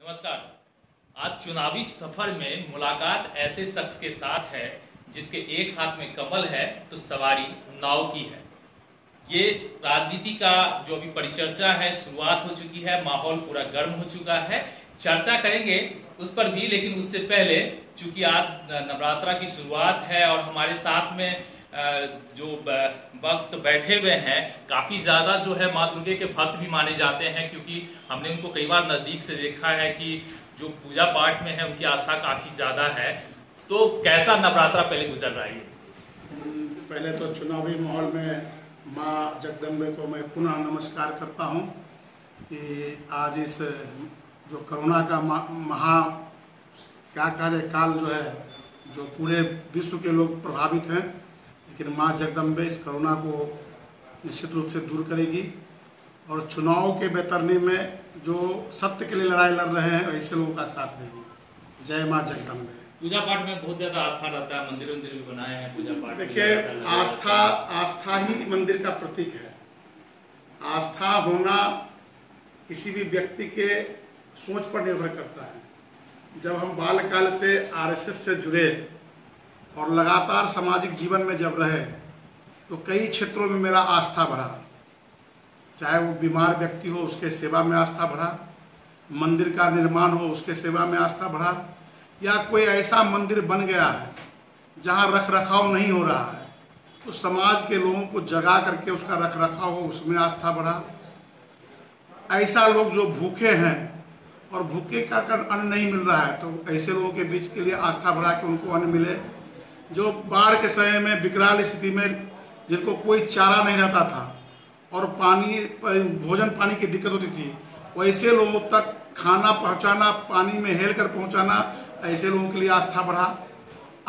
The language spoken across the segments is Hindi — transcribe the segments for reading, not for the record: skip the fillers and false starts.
नमस्कार। आज चुनावी सफर में मुलाकात ऐसे शख्स के साथ है जिसके एक हाथ में कमल है तो सवारी नाव की है। ये राजनीति का जो अभी परिचर्चा है शुरुआत हो चुकी है, माहौल पूरा गर्म हो चुका है। चर्चा करेंगे उस पर भी, लेकिन उससे पहले चूंकि आज नवरात्रा की शुरुआत है और हमारे साथ में जो भक्त बैठे हुए हैं काफी ज्यादा जो है माँ दुर्गे के भक्त भी माने जाते हैं, क्योंकि हमने उनको कई बार नजदीक से देखा है कि जो पूजा पाठ में है उनकी आस्था काफी ज्यादा है। तो कैसा नवरात्रा पहले गुजर रहा है? पहले तो चुनावी माहौल में माँ जगदम्बे को मैं पुनः नमस्कार करता हूँ कि आज इस जो कोरोना का महा क्या कहे काल जो है, जो पूरे विश्व के लोग प्रभावित हैं, लेकिन माँ जगदम्बे इस कोरोना को निश्चित रूप से दूर करेगी और चुनाव के बेतरनी में जो सत्य के लिए लड़ाई लड़ रहे हैं ऐसे लोगों का साथ देगी। जय माँ जगदम्बे। पूजा पाठ में बहुत ज्यादा आस्था रहता है, मंदिर भी बनाए हैं पूजा पाठ। देखिए, आस्था ही मंदिर का प्रतीक है। आस्था होना किसी भी व्यक्ति के सोच पर निर्भर करता है। जब हम बालकाल से आरएसएस से जुड़े और लगातार सामाजिक जीवन में जब रहे तो कई क्षेत्रों में मेरा आस्था बढ़ा। चाहे वो बीमार व्यक्ति हो उसके सेवा में आस्था बढ़ा, मंदिर का निर्माण हो उसके सेवा में आस्था बढ़ा, या कोई ऐसा मंदिर बन गया है जहाँ रख रखाव नहीं हो रहा है तो समाज के लोगों को जगा करके उसका रख रखाव हो उसमें आस्था बढ़ा। ऐसा लोग जो भूखे हैं और भूखे का अन्न नहीं मिल रहा है तो ऐसे लोगों के बीच के लिए आस्था बढ़ा कि उनको अन्न मिले। जो बाढ़ के समय में विकराल स्थिति में जिनको कोई चारा नहीं रहता था और भोजन पानी की दिक्कत होती थी, वैसे लोगों तक खाना पहुंचाना, पानी में हेल कर पहुंचाना, ऐसे लोगों के लिए आस्था बढ़ा।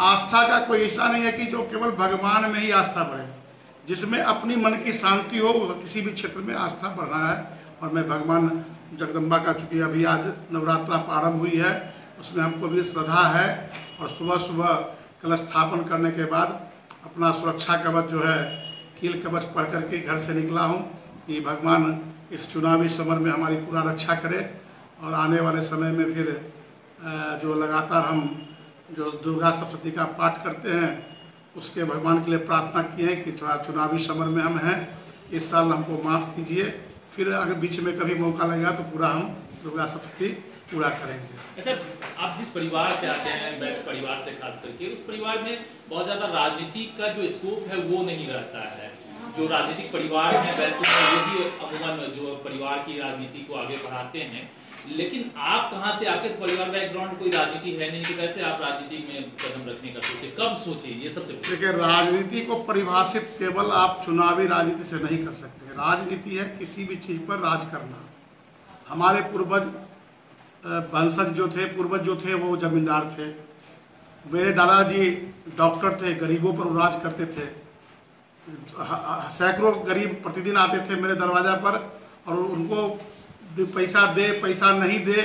आस्था का कोई ऐसा नहीं है कि जो केवल भगवान में ही आस्था बढ़े, जिसमें अपनी मन की शांति हो किसी भी क्षेत्र में आस्था बढ़ना है। और मैं भगवान जगदम्बा का चूँकि अभी आज नवरात्रा प्रारंभ हुई है उसमें हमको भी श्रद्धा है और सुबह सुबह कलश स्थापन करने के बाद अपना सुरक्षा कवच जो है कील कवच पढ़ करके घर से निकला हूँ कि भगवान इस चुनावी समर में हमारी पूरा रक्षा करे और आने वाले समय में फिर जो लगातार हम जो दुर्गा सप्तशती का पाठ करते हैं उसके भगवान के लिए प्रार्थना की है कि थोड़ा चुनावी समर में हम हैं, इस साल हमको माफ़ कीजिए, फिर अगर बीच में कभी मौका लगेगा तो पूरा हम दुर्गा सप्तशती पूरा करेंगे। अच्छा, आप जिस परिवार से आते हैं, वैसे परिवार से खास करके, उस परिवार में बहुत ज्यादा राजनीति का जो स्कोप है वो नहीं रहता है। जो राजनीतिक परिवार है वैसे यही अमूमन जो परिवार की राजनीति को आगे बढ़ाते हैं, लेकिन आप कहाँ से आखिर परिवार बैकग्राउंड कोई राजनीति है नहीं, तो कैसे आप राजनीति में कदम रखने का सोचे, कब सोचे, ये सबसे देखिए, राजनीति को परिभाषित केवल आप चुनावी राजनीति से नहीं कर सकते। राजनीति है किसी भी चीज पर राज करना। हमारे वंशज जो थे, पूर्वज जो थे वो जमींदार थे। मेरे दादाजी डॉक्टर थे, गरीबों पर राज करते थे। सैकड़ों गरीब प्रतिदिन आते थे मेरे दरवाजा पर और उनको पैसा दे पैसा नहीं दे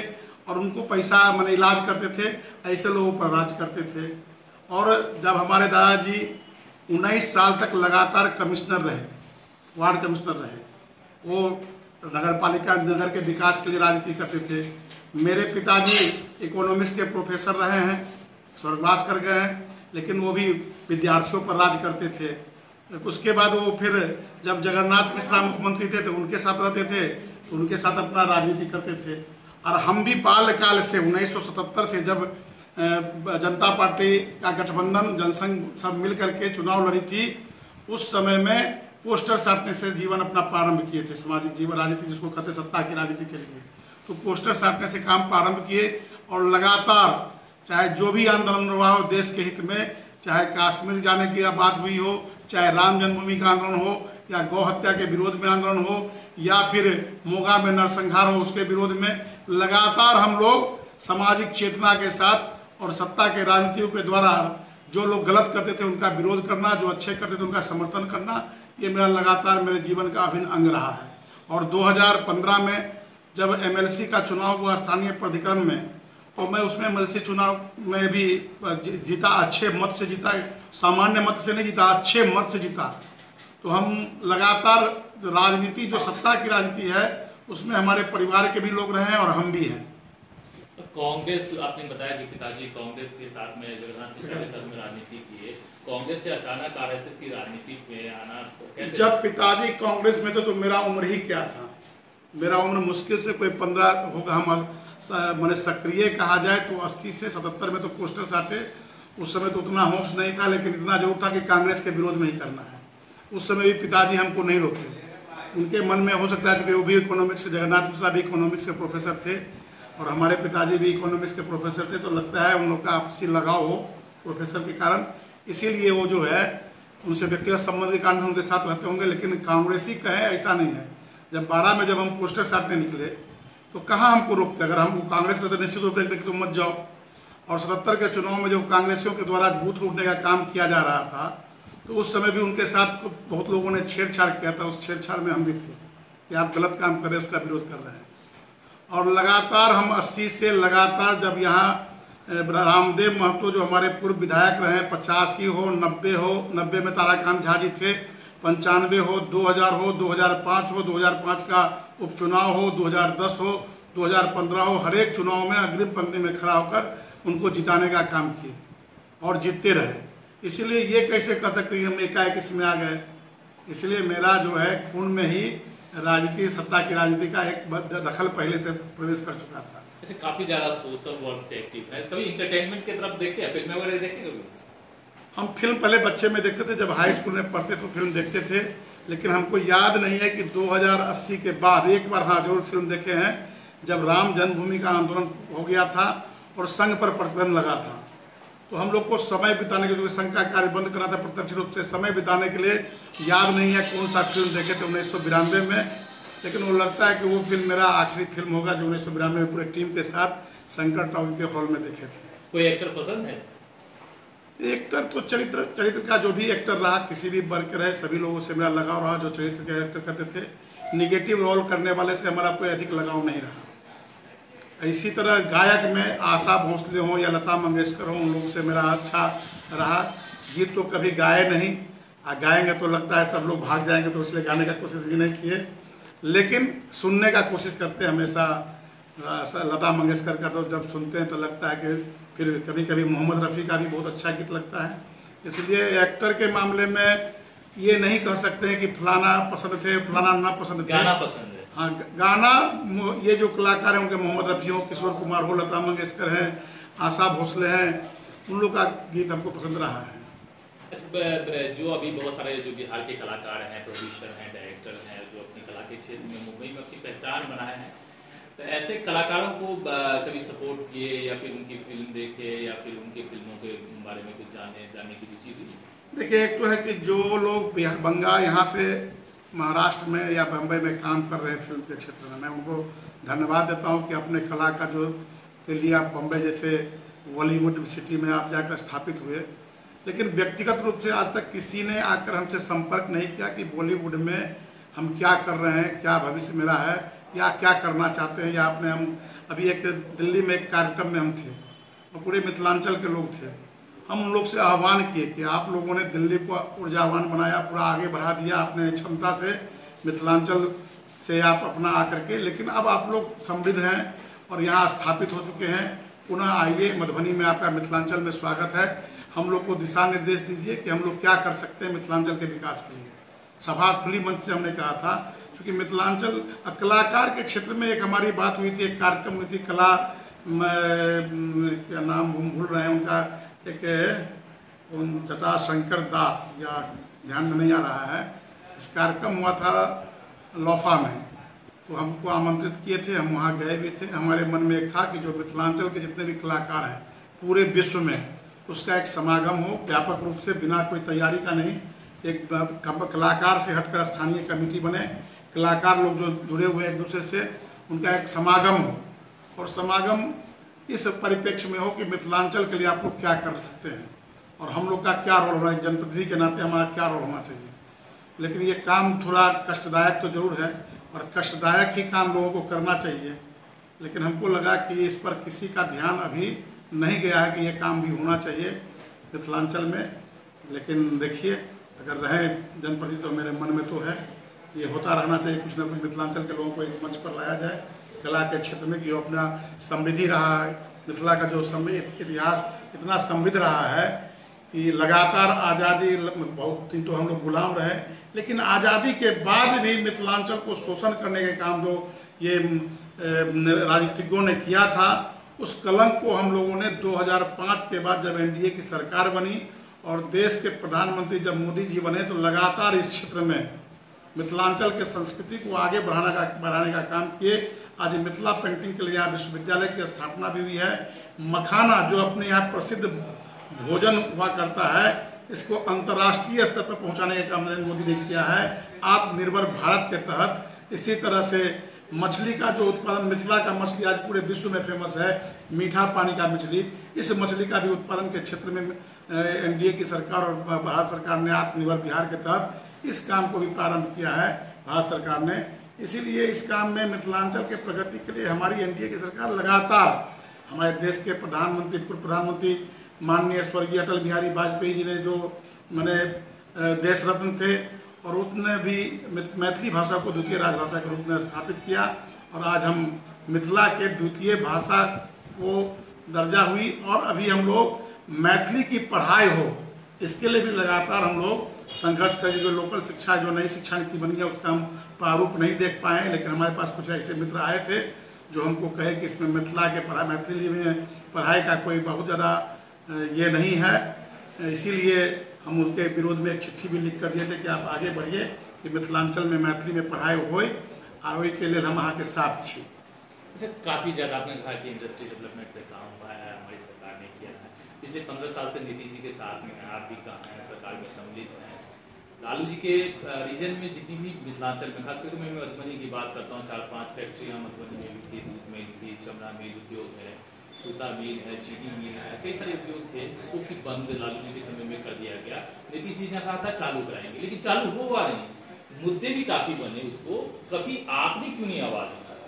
और उनको पैसा मैंने इलाज करते थे, ऐसे लोगों पर राज करते थे। और जब हमारे दादाजी 19 साल तक लगातार कमिश्नर रहे, वार्ड कमिश्नर रहे, वो नगर के विकास के लिए राजनीति करते थे। मेरे पिताजी इकोनॉमिक्स के प्रोफेसर रहे हैं, स्वर्गवास कर गए हैं, लेकिन वो भी विद्यार्थियों पर राज करते थे। उसके बाद वो फिर जब जगन्नाथ मिश्रा मुख्यमंत्री थे तो उनके साथ रहते थे, तो उनके साथ अपना राजनीति करते थे। और हम भी बाल्यकाल से 1977 से जब जनता पार्टी का गठबंधन जनसंघ सब मिल करके चुनाव लड़ी थी, उस समय में पोस्टर साटने से जीवन अपना प्रारंभ किए थे। सामाजिक जीवन राजनीति जिसको कहते सत्ता की राजनीति के लिए, तो पोस्टर साटने से काम प्रारंभ किए और लगातार चाहे जो भी आंदोलन हुआ हो देश के हित में, चाहे कश्मीर जाने की बात हुई हो, चाहे राम जन्मभूमि का आंदोलन हो, या गौ हत्या के विरोध में आंदोलन हो, या फिर मोगा में नरसंहार हो उसके विरोध में, लगातार हम लोग सामाजिक चेतना के साथ और सत्ता के राजनीतियों के द्वारा जो लोग गलत करते थे उनका विरोध करना, जो अच्छे करते थे उनका समर्थन करना, ये मेरा लगातार मेरे जीवन का अभिन्न अंग रहा है। और 2015 में जब एमएलसी का चुनाव हुआ स्थानीय प्राधिकरण में, तो मैं उसमें एमएलसी चुनाव में भी जीता, अच्छे मत से जीता, सामान्य मत से नहीं जीता, अच्छे मत से जीता। तो हम लगातार राजनीति जो सत्ता की राजनीति है उसमें हमारे परिवार के भी लोग रहे हैं और हम भी हैं। कांग्रेस, आपने बताया कि पिताजी कांग्रेस के साथ में, जगन्नाथ मिश्रा के साथ में राजनीति किए, कांग्रेस से अचानक आरएसएस की राजनीति में आना कैसे? जब पिताजी कांग्रेस में थे तो मेरा उम्र ही क्या था, मेरा उम्र मुश्किल से कोई 15 होगा। हम मैंने सक्रिय कहा जाए तो 80 से 77 में तो पोस्टर साटे। उस समय तो उतना होश नहीं था, लेकिन इतना जरूर था कि कांग्रेस के विरोध में ही करना है। उस समय भी पिताजी हमको नहीं रोके, उनके मन में हो सकता है क्योंकि वो भी इकोनॉमिक्स के, जगन्नाथ मिश्रा भी इकोनॉमिक्स के प्रोफेसर थे और हमारे पिताजी भी इकोनॉमिक्स के प्रोफेसर थे, तो लगता है उन लोग का आपसी लगाव हो प्रोफेसर के कारण, इसीलिए वो जो है उनसे व्यक्तिगत संबंध के कारण उनके साथ रहते होंगे। लेकिन कांग्रेसी कहे ऐसा नहीं है। जब 12 में जब हम पोस्टर साटने निकले तो कहाँ हमको रोकते, अगर हम कांग्रेस में तो निश्चित रूप से तुम मत जाओ। और 77 के चुनाव में जब कांग्रेसियों के द्वारा बूथ लूटने का काम किया जा रहा था तो उस समय भी उनके साथ बहुत लोगों ने छेड़छाड़ किया था। उस छेड़छाड़ में हम भी थे कि आप गलत काम कर रहे हैं, उसका विरोध कर रहे हैं। और लगातार हम 80 से लगातार, जब यहाँ रामदेव महतो जो हमारे पूर्व विधायक रहे, 85 हो 90 हो, 90 में ताराकांत झा जी थे, 95 हो, 2000 हो, 2005 हो, 2005 का उपचुनाव हो, 2010 हो, 2015 हो, हर एक चुनाव में अग्रिम पंक्ति में खड़ा होकर उनको जिताने का काम किए और जीतते रहे। इसलिए ये कैसे कह सकते हैं कि हम एकाएक इसमें आ गए। इसलिए मेरा जो है खून में ही राजनीति, सत्ता की राजनीति का एक दखल पहले से प्रवेश कर चुका था। ऐसे काफी ज्यादा सोशल वर्क से एक्टिव है, कभी इंटरटेनमेंट की तरफ देखते हैं, फिल्में वगैरह देखते कभी? हम फिल्म पहले बच्चे में देखते थे, जब हाई स्कूल में पढ़ते तो फिल्म देखते थे, लेकिन हमको याद नहीं है कि 2080 के बाद एक बार हाँ जरूर फिल्म देखे हैं, जब राम जन्मभूमि का आंदोलन हो गया था और संघ पर प्रतिबंध लगा था। तो हम लोग को समय बिताने के लिए संघ का कार्य बंद करा था प्रत्यक्ष रूप से, समय बिताने के लिए याद नहीं है कौन सा फिल्म देखे थे 1992 में, लेकिन वो लगता है कि वो फिल्म मेरा आखिरी फिल्म होगा जो 1992 में पूरे टीम के साथ शंकर टॉकी के हॉल में देखे थे। कोई एक्टर पसंद है? एक्टर तो चरित्र का जो भी एक्टर रहा, किसी भी वर्ग के रहे, सभी लोगों से मेरा लगाव रहा जो चरित्र के एक्टर करते थे। निगेटिव रोल करने वाले से हमारा कोई अधिक लगाव नहीं रहा। इसी तरह गायक में आशा भोसले हों या लता मंगेशकर हों, उन लोगों से मेरा अच्छा रहा। गीत तो कभी गाए नहीं, गाएंगे तो लगता है सब लोग भाग जाएंगे, तो इसलिए गाने का कोशिश भी नहीं किए, लेकिन सुनने का कोशिश करते हैं हमेशा। लता मंगेशकर का तो जब सुनते हैं तो लगता है कि फिर कभी कभी मोहम्मद रफ़ी का भी बहुत अच्छा गीत लगता है। इसलिए एक्टर के मामले में ये नहीं कह सकते हैं कि फलाना पसंद थे फलाना ना पसंद थे। गाना पसंद है? हाँ, गाना ये जो कलाकार हैं उनके मोहम्मद रफ़ी हो, किशोर कुमार हो, लता मंगेशकर हैं, आशा भोसले हैं, उन लोग का गीत हमको पसंद रहा है। जो अभी बहुत सारे जो बिहार के कलाकार हैं, प्रोड्यूसर हैं, डायरेक्टर हैं, जो अपनी कला के क्षेत्र में मुंबई में अपनी पहचान बनाए हैं, तो ऐसे कलाकारों को कभी सपोर्ट किए या फिर उनकी फिल्म देखे या फिर उनकी फिल्मों के बारे में कुछ जानने की रुचि हुई? देखिए, एक तो है कि जो लोग बंगाल यहाँ से महाराष्ट्र में या बम्बई में काम कर रहे हैं फिल्म के क्षेत्र में, मैं उनको धन्यवाद देता हूँ कि अपने कला का जो के लिए आप बम्बई जैसे बॉलीवुड सिटी में आप जाकर स्थापित हुए। लेकिन व्यक्तिगत रूप से आज तक किसी ने आकर हमसे संपर्क नहीं किया कि बॉलीवुड में हम क्या कर रहे हैं, क्या भविष्य मेरा है या क्या करना चाहते हैं। या अपने हम अभी एक दिल्ली में एक कार्यक्रम में हम थे और पूरे मिथिलांचल के लोग थे। हम उन लोग से आह्वान किए कि आप लोगों ने दिल्ली को ऊर्जावान बनाया, पूरा आगे बढ़ा दिया अपने क्षमता से, मिथिलांचल से आप अपना आकर के, लेकिन अब आप लोग समृद्ध हैं और यहाँ स्थापित हो चुके हैं, पुनः आइए मधुबनी में, आपका मिथिलांचल में स्वागत है। हम लोग को दिशा निर्देश दीजिए कि हम लोग क्या कर सकते हैं मिथिलांचल के विकास के लिए। सभा खुली मंच से हमने कहा था, क्योंकि मिथिलांचल कलाकार के क्षेत्र में एक हमारी बात हुई थी, एक कार्यक्रम हुई थी, कला क्या नाम भूल रहे हैं उनका, एक जटाशंकर दास या ध्यान में नहीं आ रहा है, इस कार्यक्रम हुआ था लौफा में, तो हमको आमंत्रित किए थे, हम वहाँ गए भी थे। हमारे मन में एक था कि जो मिथिलांचल के जितने भी कलाकार हैं पूरे विश्व में, उसका एक समागम हो, व्यापक रूप से, बिना कोई तैयारी का नहीं, एक कलाकार से हटकर स्थानीय कमेटी बने, कलाकार लोग जो जुड़े हुए एक दूसरे से, उनका एक समागम हो, और समागम इस परिप्रेक्ष्य में हो कि मिथिलांचल के लिए आप लोग क्या कर सकते हैं और हम लोग का क्या रोल होना है, जनप्रतिनिधि के नाते हमारा क्या रोल होना चाहिए। लेकिन ये काम थोड़ा कष्टदायक तो जरूर है और कष्टदायक ही काम लोगों को करना चाहिए, लेकिन हमको लगा कि इस पर किसी का ध्यान अभी नहीं गया है कि ये काम भी होना चाहिए मिथिलांचल में। लेकिन देखिए, अगर रहे जनप्रतिनिधि तो मेरे मन में तो है ये होता रहना चाहिए, कुछ ना कुछ मिथिलांचल के लोगों को एक मंच पर लाया जाए, कला के क्षेत्र में कि वो अपना समृद्धि रहा है। मिथिला का जो इतिहास इतना समृद्ध रहा है कि लगातार आज़ादी, बहुत दिन तो हम लोग गुलाम रहे, लेकिन आज़ादी के बाद भी मिथिलांचल को शोषण करने के काम जो ये राजनीतिज्ञों ने किया था, उस कलंक को हम लोगों ने 2005 के बाद जब एनडीए की सरकार बनी और देश के प्रधानमंत्री जब मोदी जी बने, तो लगातार इस क्षेत्र में मिथिलांचल के संस्कृति को आगे बढ़ाने का काम किए। आज मिथिला पेंटिंग के लिए यहाँ विश्वविद्यालय की स्थापना भी हुई है। मखाना जो अपने यहाँ प्रसिद्ध भोजन हुआ करता है, इसको अंतर्राष्ट्रीय स्तर पर पहुँचाने का काम नरेंद्र मोदी ने किया है आत्मनिर्भर भारत के तहत। इसी तरह से मछली का जो उत्पादन, मिथिला का मछली आज पूरे विश्व में फेमस है, मीठा पानी का मछली, इस मछली का भी उत्पादन के क्षेत्र में एनडीए की सरकार और भारत सरकार ने आत्मनिर्भर बिहार के तहत इस काम को भी प्रारंभ किया है भारत सरकार ने। इसीलिए इस काम में मिथिलांचल के प्रगति के लिए हमारी एनडीए की सरकार लगातार, हमारे देश के प्रधानमंत्री, पूर्व प्रधानमंत्री माननीय स्वर्गीय अटल बिहारी वाजपेयी जी ने जो देश रत्न थे, और उसने भी मैथिली भाषा को द्वितीय राजभाषा के रूप में स्थापित किया, और आज हम मिथिला के द्वितीय भाषा को दर्जा हुई, और अभी हम लोग मैथिली की पढ़ाई हो इसके लिए भी लगातार हम लोग संघर्ष करें। जो लोकल शिक्षा, जो नई शिक्षा नीति बनी है, उसका हम प्रारूप नहीं देख पाए, लेकिन हमारे पास कुछ ऐसे मित्र आए थे जो हमको कहे कि इसमें मिथिला के मैथिली में पढ़ाई का कोई बहुत ज़्यादा ये नहीं है। इसीलिए हम उसके विरोध में एक चिट्ठी भी लिख कर दिए थे कि आप आगे बढ़िए कि मिथिलांचल में मैथिली में पढ़ाई होए, और वही के लिए हम अहाँ के साथ छी। अच्छा, काफ़ी ज़्यादा आपने कहा कि इंडस्ट्री डेवलपमेंट पे काम हुआ है, हमारी सरकार ने किया है। पिछले 15 साल से नीतीश जी के साथ में आप भी कहाँ हैं, सरकार में सम्मिलित हैं। लालू जी के रीजन में जितनी भी मिथिलांचल में, खास करके मैं मधुबनी की बात करता हूँ, 4-5 फैक्ट्रियाँ मधुबनी में भी थी, दूध मिल थी, चमड़ा मिल उद्योग है, सूता मिल है, चीनी मिल है, कई सारे उद्योग थे जिसको कि बंद लालू जी के समय में कर दिया गया। नीतीश जी ने कहा था चालू कराएंगे, लेकिन चालू हुआ नहीं। मुद्दे भी काफ़ी बने, उसको कभी आपने क्यों नहीं आवाज़ उठाया?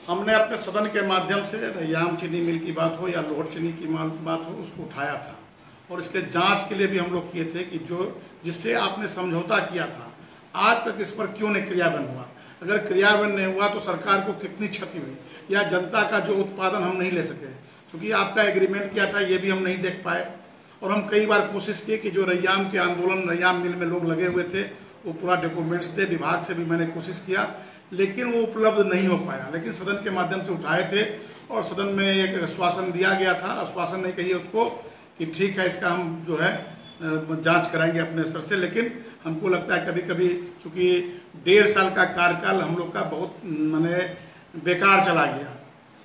हमने अपने सदन के माध्यम से रैयाम चीनी मिल की बात हो या लोहट चीनी की बात हो, उसको उठाया था, और इसके जांच के लिए भी हम लोग किए थे कि जो जिससे आपने समझौता किया था, आज तक इस पर क्यों नहीं क्रियान्वयन हुआ। अगर क्रियान्वयन नहीं हुआ तो सरकार को कितनी क्षति हुई, या जनता का जो उत्पादन हम नहीं ले सके, क्योंकि आपका एग्रीमेंट किया था ये भी हम नहीं देख पाए। और हम कई बार कोशिश किए कि जो रैयाम के आंदोलन, रैयाम मिल में लोग लगे हुए थे, वो पूरा डॉक्यूमेंट्स दे, विभाग से भी मैंने कोशिश किया, लेकिन वो उपलब्ध नहीं हो पाया। लेकिन सदन के माध्यम से उठाए थे, और सदन में एक आश्वासन दिया गया था, आश्वासन नहीं कहिए उसको, कि ठीक है इसका हम जो है जांच कराएंगे अपने स्तर से। लेकिन हमको लगता है कभी कभी, चूँकि 1.5 साल का कार्यकाल हम लोग का बहुत बेकार चला गया,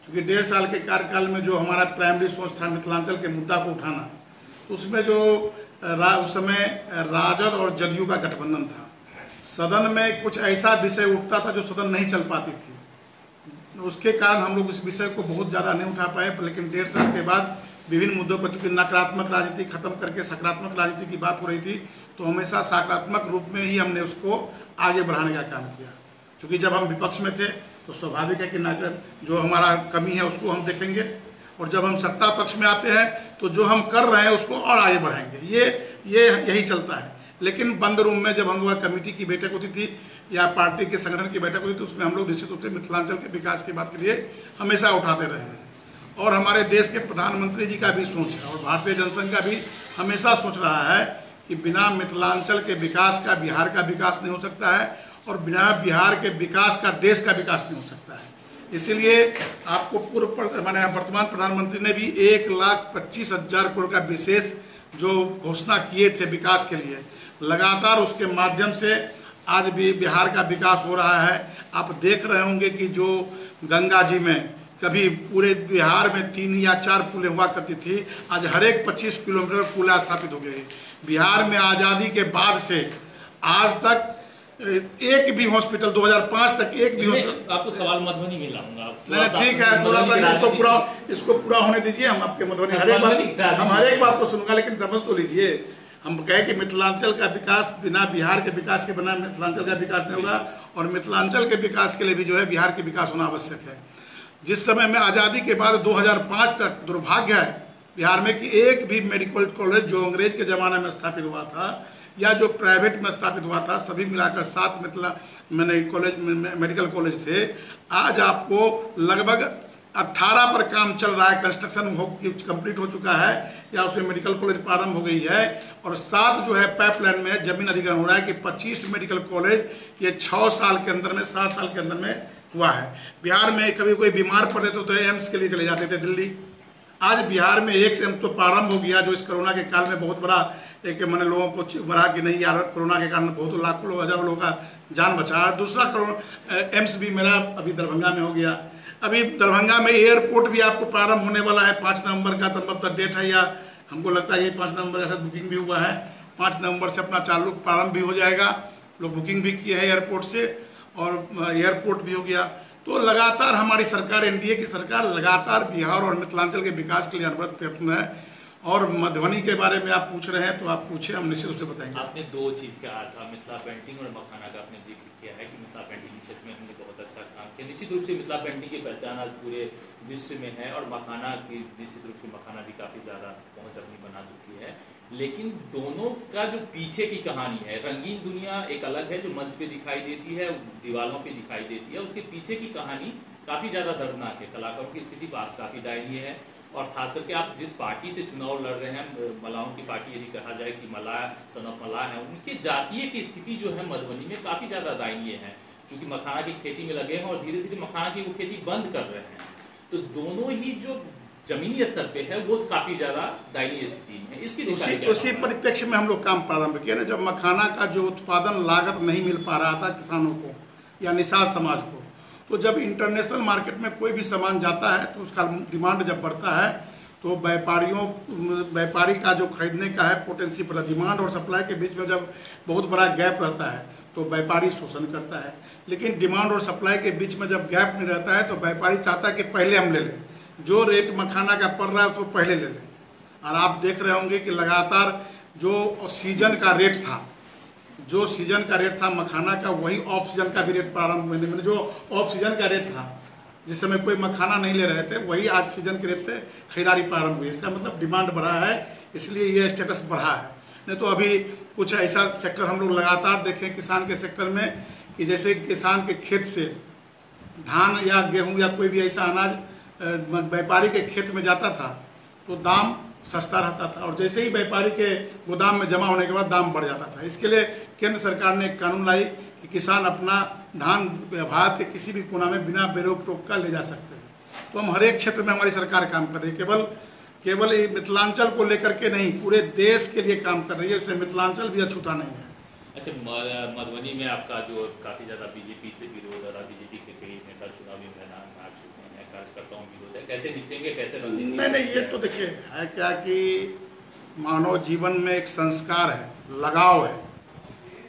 क्योंकि 1.5 साल के कार्यकाल में जो हमारा प्राइमरी सोच था मिथिलांचल के मुद्दा को उठाना, तो उसमें जो उस समय राजद और जदयू का गठबंधन था, सदन में कुछ ऐसा विषय उठता था जो सदन नहीं चल पाती थी। उसके कारण हम लोग इस विषय को बहुत ज़्यादा नहीं उठा पाए। लेकिन 1.5 साल के बाद विभिन्न मुद्दों पर, चूँकि नकारात्मक राजनीति खत्म करके सकारात्मक राजनीति की बात हो रही थी, तो हमेशा सकारात्मक रूप में ही हमने उसको आगे बढ़ाने का काम किया। क्योंकि जब हम विपक्ष में थे तो स्वाभाविक है कि जो हमारा कमी है उसको हम देखेंगे, और जब हम सत्ता पक्ष में आते हैं तो जो हम कर रहे हैं उसको और आगे बढ़ाएंगे। यही चलता है। लेकिन बंद रूम में जब हम लोग कमेटी की बैठक होती थी या पार्टी के संगठन की बैठक होती थी, तो उसमें हम लोग निश्चित रूप से मिथिलांचल के विकास की बात के लिए हमेशा उठाते रहे हैं। और हमारे देश के प्रधानमंत्री जी का भी सोच है, और भारतीय जनसंघ का भी हमेशा सोच रहा है कि बिना मिथिलांचल के विकास का बिहार का विकास नहीं हो सकता है, और बिना बिहार के विकास का देश का विकास नहीं हो सकता है। इसीलिए आपको वर्तमान प्रधानमंत्री ने भी 1,25,000 करोड़ का विशेष जो घोषणा किए थे विकास के लिए, लगातार उसके माध्यम से आज भी बिहार का विकास हो रहा है। आप देख रहे होंगे कि जो गंगा जी में कभी पूरे बिहार में 3 या 4 पुलें हुआ करती थी, आज हर एक 25 किलोमीटर पुल स्थापित हो गए। बिहार में आज़ादी के बाद से आज तक एक भी हॉस्पिटल 2005 तक एक भी हॉस्पिटल। आपको सवाल मधुबनी में लाऊंगा। नहीं ठीक है, थोड़ा सा इसको पूरा होने दीजिए। हम आपके मधुबनी हर एक बात को सुनूंगा, लेकिन समझ तो लीजिए। हम कहें कि मिथिलांचल का विकास बिना बिहार के विकास के बिना मिथिलांचल का विकास नहीं होगा, और मिथिलांचल के विकास के लिए भी जो है बिहार के विकास होना आवश्यक है। जिस समय में आज़ादी के बाद 2005 तक दुर्भाग्य है बिहार में कि एक भी मेडिकल कॉलेज जो अंग्रेज के ज़माने में स्थापित हुआ था या जो प्राइवेट में स्थापित हुआ था, सभी मिलाकर 7 मैंने कॉलेज में मेडिकल कॉलेज थे, आज आपको लगभग 18 पर काम चल रहा है, कंस्ट्रक्शन कंप्लीट हो चुका है या उसमें मेडिकल कॉलेज प्रारंभ हो गई है, और 7 जो है पाइपलाइन में जमीन अधिग्रहण हो रहा है कि 25 मेडिकल कॉलेज ये 6 साल के अंदर में, 7 साल के अंदर में हुआ है। बिहार में कभी कोई बीमार पड़े तो एम्स के लिए चले जाते थे दिल्ली। आज बिहार में एक से एम्स तो प्रारंभ हो गया, जो इस कोरोना के काल में बहुत बड़ा एक मैंने लोगों को बढ़ा कि नहीं यार, कोरोना के कारण बहुत लाखों लोग, हजारों लोगों का जान बचा। दूसरा एम्स भी मेरा अभी दरभंगा में हो गया। अभी दरभंगा में एयरपोर्ट भी आपको प्रारंभ होने वाला है 5 नवंबर का, तब तक डेट है, या हमको लगता है ये 5 नवंबर का बुकिंग भी हुआ है। 5 नवंबर से अपना चालू प्रारंभ भी हो जाएगा, लोग बुकिंग भी किए हैं एयरपोर्ट से, और एयरपोर्ट भी हो गया। तो लगातार हमारी सरकार, एनडीए की सरकार लगातार बिहार और मिथिलांचल के विकास के लिए अनवरत प्रयत्न है। और मधुबनी के बारे में आप पूछ रहे हैं तो आप पूछे, हम निश्चित रूप से बताएंगे। आपने 2 चीज़ कहा था, मिथिला पेंटिंग और मखाना का आपने जिक्र किया है कि मिथिला पेंटिंग के क्षेत्र में हमने बहुत अच्छा काम किया। निश्चित रूप से मिथिला पेंटिंग की पहचान आज पूरे विश्व में है, और मखाना की निश्चित रूप से मखाना भी काफ़ी ज़्यादा पहुँच अपनी बना चुकी है। लेकिन दोनों का जो पीछे की कहानी है, रंगीन दुनिया एक अलग है जो मंच पे दिखाई देती है, दीवारों पे दिखाई देती है, उसके पीछे की कहानी काफ़ी ज़्यादा दर्दनाक है। कलाकारों की स्थिति काफ़ी दयनीय है, और खास करके आप जिस पार्टी से चुनाव लड़ रहे हैं, मलाओं की पार्टी यदि कहा जाए कि मलाह, सन ऑफ मलाह है, उनके जातीय की स्थिति जो है मधुबनी में काफ़ी ज़्यादा दयनीय है, क्योंकि मखाना की खेती में लगे हैं और धीरे धीरे मखाना की वो खेती बंद कर रहे हैं। तो दोनों ही जो जमीनी स्तर पे है वो काफ़ी ज़्यादा दयनीय स्थिति में है। इसकी उसी परिप्रेक्ष्य में हम लोग काम प्रारंभ किया ना, जब मखाना का जो उत्पादन लागत नहीं मिल पा रहा था किसानों को या निषाद समाज को, तो जब इंटरनेशनल मार्केट में कोई भी सामान जाता है तो उसका डिमांड जब बढ़ता है तो व्यापारी का जो खरीदने का है पोटेंशियल पर, डिमांड और सप्लाई के बीच में जब बहुत बड़ा गैप रहता है तो व्यापारी शोषण करता है। लेकिन डिमांड और सप्लाई के बीच में जब गैप नहीं रहता है तो व्यापारी चाहता है कि पहले हम ले लें, जो रेट मखाना का पड़ रहा है उसको पहले ले लें। और आप देख रहे होंगे कि लगातार जो सीजन का रेट था मखाना का, वही ऑफ सीजन का भी रेट प्रारंभ होने में, जो ऑफ सीजन का रेट था जिस समय कोई मखाना नहीं ले रहे थे, वही आज सीजन के रेट से खरीदारी प्रारंभ हुई। इसका मतलब डिमांड बढ़ा है, इसलिए ये स्टेटस बढ़ा है। नहीं तो अभी कुछ ऐसा सेक्टर हम लोग लगातार देखें किसान के सेक्टर में कि जैसे किसान के खेत से धान या गेहूं या कोई भी ऐसा अनाज व्यापारी के खेत में जाता था तो दाम सस्ता रहता था, और जैसे ही व्यापारी के गोदाम में जमा होने के बाद दाम बढ़ जाता था। इसके लिए केंद्र सरकार ने एक कानून लाई कि किसान अपना धान भारत के किसी भी कोना में बिना बेरोक टोक का ले जा सकते हैं। तो हम हर एक क्षेत्र में हमारी सरकार काम कर रही है, केवल मिथिलांचल को लेकर के नहीं, पूरे देश के लिए काम कर रही है, उसमें मिथिलांचल भी अछूता नहीं है। अच्छा, मधुबनी में आपका जो काफ़ी ज़्यादा बीजेपी से विरोध और बीजेपी के कई नेता चुनावी मैदान में आ चुके हैं, कार्यकर्ताओं विरोध है, कैसे निपटेंगे, कैसे रणनीति? नहीं, ये तो देखिए है क्या कि मानव जीवन में एक संस्कार है, लगाव है।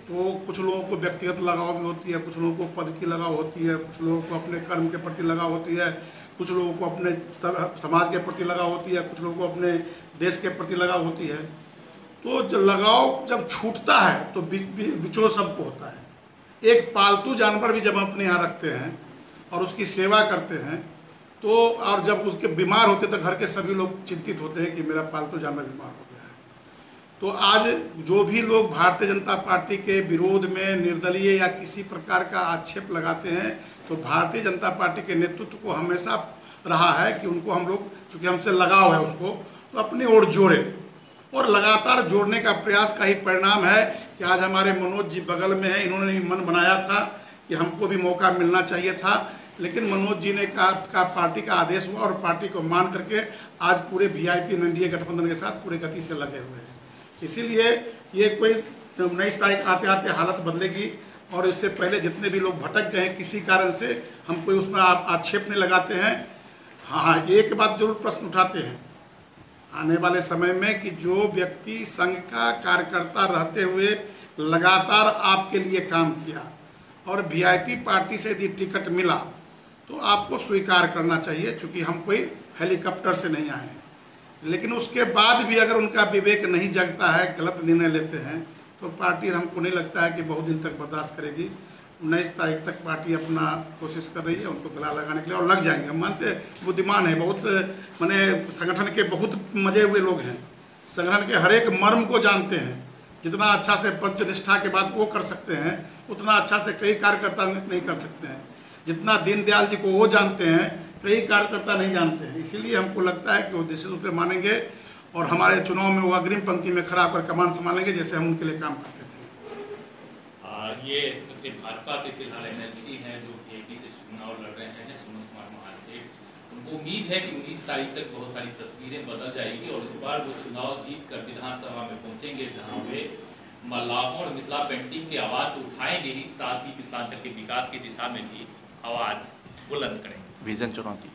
तो कुछ लोगों को व्यक्तिगत लगाव भी होती है, कुछ लोगों को पद की लगाव होती है, कुछ लोगों को अपने कर्म के प्रति लगाव होती है, कुछ लोगों को अपने समाज के प्रति लगाव होती है, कुछ लोगों को अपने देश के प्रति लगाव होती है। तो जो लगाव जब छूटता है तो बिछोह सबको होता है। एक पालतू जानवर भी जब हम अपने यहाँ रखते हैं और उसकी सेवा करते हैं तो, और जब उसके बीमार होते तो घर के सभी लोग चिंतित होते हैं कि मेरा पालतू जानवर बीमार हो गया है। तो आज जो भी लोग भारतीय जनता पार्टी के विरोध में निर्दलीय या किसी प्रकार का आक्षेप लगाते हैं, तो भारतीय जनता पार्टी के नेतृत्व को हमेशा रहा है कि उनको हम लोग, चूँकि हमसे लगाव है उसको, तो अपनी ओर जोड़े, और लगातार जोड़ने का प्रयास का ही परिणाम है कि आज हमारे मनोज जी बगल में हैं। इन्होंने मन बनाया था कि हमको भी मौका मिलना चाहिए था, लेकिन मनोज जी ने का पार्टी का आदेश हुआ और पार्टी को मान करके आज पूरे वीआईपी एनडीए गठबंधन के साथ पूरे गति से लगे हुए हैं। इसीलिए ये कोई 19 तारीख आते आते हालत बदलेगी, और इससे पहले जितने भी लोग भटक गए हैं किसी कारण से, हम कोई उसमें आक्षेप नहीं लगाते हैं। हाँ, एक बात जरूर प्रश्न उठाते हैं आने वाले समय में कि जो व्यक्ति संघ का कार्यकर्ता रहते हुए लगातार आपके लिए काम किया और वीआईपी पार्टी से यदि टिकट मिला तो आपको स्वीकार करना चाहिए, क्योंकि हम कोई हेलीकॉप्टर से नहीं आए हैं। लेकिन उसके बाद भी अगर उनका विवेक नहीं जगता है, गलत निर्णय लेते हैं, तो पार्टी हमको नहीं लगता है कि बहुत दिन तक बर्दाश्त करेगी। 19 तारीख तक पार्टी अपना कोशिश कर रही है उनको गला लगाने के लिए, और लग जाएंगे। हम मानते हैं बुद्धिमान है बहुत, माने संगठन के बहुत मजे हुए लोग हैं, संगठन के हर एक मर्म को जानते हैं जितना अच्छा से पंचनिष्ठा के बाद वो कर सकते हैं, उतना अच्छा से कई कार्यकर्ता नहीं कर सकते हैं। जितना दीनदयाल जी को वो जानते हैं, कई कार्यकर्ता नहीं जानते हैं। इसीलिए हमको लगता है कि वो निश्चित रूप से मानेंगे और हमारे चुनाव में वो अग्रिम पंक्ति में खड़ा होकर कमान संभालेंगे, जैसे हम उनके लिए काम करते थे। ये फिर भाजपा से फिलहाल एमएलसी हैं जो एपी से चुनाव लड़ रहे हैं, सुमन कुमार महासेठ। उनको उम्मीद है कि 19 तारीख तक बहुत सारी तस्वीरें बदल जाएगी और इस बार वो चुनाव जीत कर विधानसभा में पहुंचेंगे, जहां वे मल्लाहों और मिथिला पेंटिंग की आवाज़ तो उठाएंगे ही, साथ ही मिथिलांचल के विकास की दिशा में भी आवाज़ बुलंद करेंगे। विजन चुनौती।